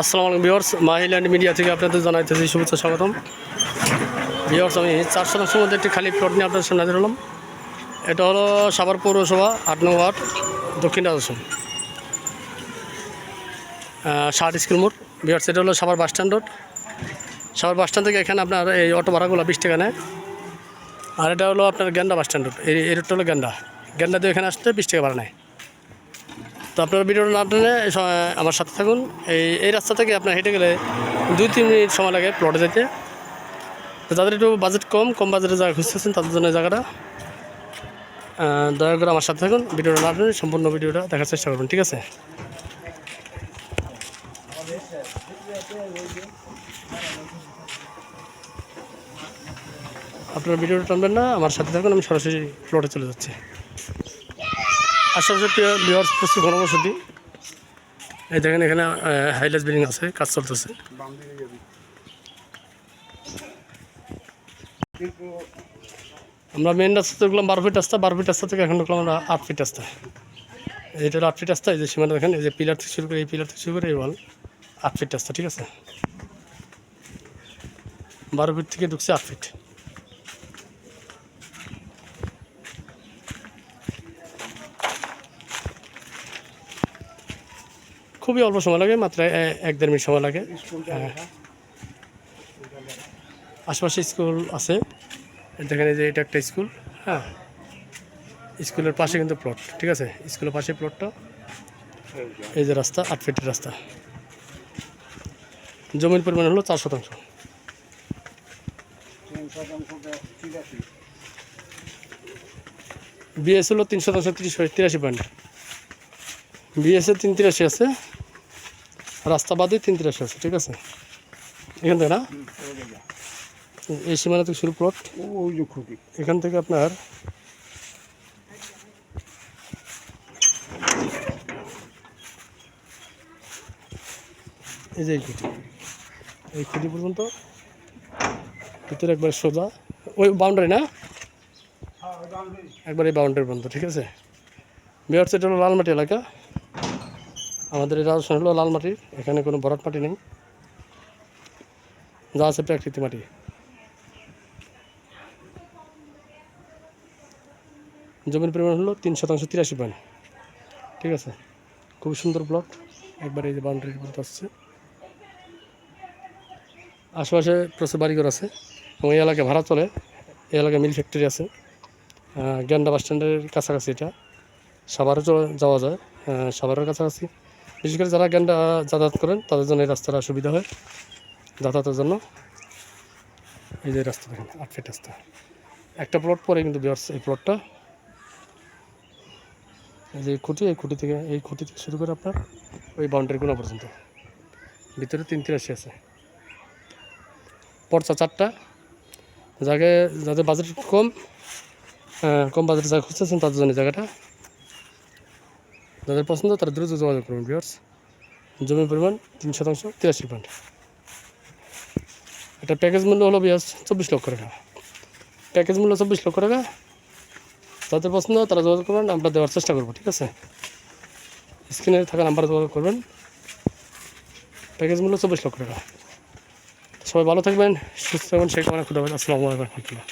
আসসালামু আলাইকুম viewers, মাহিল্যান্ড media থেকে আপনাদের জানাইতেছি শুভেচ্ছা স্বাগতম। ভিউয়ার্স, আমি 4 শতাংশের মধ্যে একটি খালি প্লট নিয়ে আপনাদের সামনে হাজির হলাম। এটা হলো সাভার পৌরসভা 8 নং ওয়ার্ড, দক্ষিণ রাজস্থান, 60 স্কুল মোড়। ভিউয়ার্স, এটা হলো Savar bus stand road. Savar bus stand থেকে এখানে আপনার এই অটো ভাড়াগুলো 20 টাকা নেয়। আর এটা হলো আপনার গেন্দা বাস স্ট্যান্ড রোড। এই রোডটা হলো গেন্দা দিয়ে এখানে আসতে 20 টাকা ভাড়া নেয়। তো আপনারা ভিডিওটা না টেনে আমার সাথে থাকুন। এই রাস্তা থেকে আপনার হেঁটে গেলে 2-3 মিনিট সময় লাগে প্লটে যেতে। তো যাদের একটু বাজেট কম বাজেটের জায়গা খুঁজতেছেন তাদের জন্য এই জায়গাটা, দয়া করে আমার সাথে থাকুন। ভিডিওটা না টেনে সম্পূর্ণ ভিডিওটা দেখার চেষ্টা করবেন, ঠিক আছে? আপনারা ভিডিওটা টানবেন না, আমার সাথে থাকুন। আমি সরাসরি প্লটে চলে যাচ্ছি। আশেপাশে ভিউয়ার্স প্রচুর ঘনবসতি। এই দেখেন, এখানে হাইলাইট বিল্ডিং আছে, কাজ চলতেছে। আমরা মেন রাস্তা ঢুকলাম 12 ফিট রাস্তা। 12 ফিট রাস্তা থেকে এখন ঢুকলাম আমরা 8 ফিট রাস্তা। এটা হলো 8 ফিট রাস্তা। এই যে সীমানা দেখেন, এই যে পিলার থেকে শুরু করে এই পিলার থেকে শুরু করে এই ওয়াল 8 ফিট রাস্তা, ঠিক আছে? 12 ফিট থেকে ঢুকছে 8 ফিট। খুবই অল্প সময় লাগে, মাত্র 1-1.5 মিনিট সময় লাগে। আশেপাশে স্কুল আছে, দেখেন এই যে এটা একটা স্কুল। হ্যাঁ, স্কুলের পাশে কিন্তু প্লট, ঠিক আছে? স্কুলের পাশে প্লটটা। এই যে রাস্তা 8 ফিটের রাস্তা। জমির পরিমাণ হলো 4 শতাংশ। বিএস হলো 3 শতাংশ, 83 পয়েন্ট। বিএসএ 383 আছে, রাস্তা বাদে 383 আছে, ঠিক আছে? এখান থেকে না, এই সীমানা থেকে শুরু প্লট। এখান থেকে আপনার এই যে এই খুঁটি পর্যন্ত ভিতরে একবার সোজা ওই বাউন্ডারি না, একবার এই বাউন্ডারি পর্যন্ত, ঠিক আছে? ভিউয়ার্স, এটা হলো লালমাটি এলাকা। আমাদের এই রাজস্থান হলো লাল মাটির, এখানে কোনো ভরাট মাটি নেই, যা আছে প্রাকৃতিক মাটি। জমির পরিমাণ হলো 3 শতাংশ, 83 পয়েন্ট, ঠিক আছে? খুব সুন্দর ব্লক, একবার এই যে বাউন্ডারির পর্যন্ত আসছে। আশেপাশে প্রচুর বাড়িঘর আছে এবং এই এলাকায় ভাড়া চলে। এই এলাকায় মিল ফ্যাক্টরি আছে। গেন্দা বাস স্ট্যান্ডের কাছাকাছি এটা। সাভারও যাওয়া যায়, সাভারের কাছাকাছি। বিশেষ করে যারা গেন্দা যাতায়াত করেন তাদের জন্য এই রাস্তাটা সুবিধা হয় যাতায়াতের জন্য। এই যে রাস্তা দেখেন, 8 ফিট রাস্তা। একটা প্লট পরে কিন্তু ভিউয়ার্স এই প্লটটা, এই যে এই খুঁটি থেকে শুরু করে আপনার ওই বাউন্ডারি কোনা পর্যন্ত ভিতরে 383 আছে। পর্চা 4টা। যাদের বাজেট কম বাজেটের জায়গা খুঁজতেছেন তাদের জন্য জায়গাটা। যাদের পছন্দ তারা দ্রুত যোগাযোগ করবেন। ভিউয়ার্স, জমির পরিমাণ 3 শতাংশ, 83 পয়েন্ট। এটা প্যাকেজ মূল্য হলো ভিউয়ার্স 24 লক্ষ টাকা। প্যাকেজ মূল্য 24 লক্ষ টাকা। যাদের পছন্দ তারা যোগাযোগ করবেন, আমরা দেওয়ার চেষ্টা করবো, ঠিক আছে? স্ক্রিনে থাকা নাম্বারে যোগাযোগ করবেন। প্যাকেজ মূল্য 24 লক্ষ টাকা। সবাই ভালো থাকবেন, সুস্থ থাকবেন, সেই কামনা। খুদা হাফেজ। আসসালামু আলাইকুম রহমতুল্লাহ।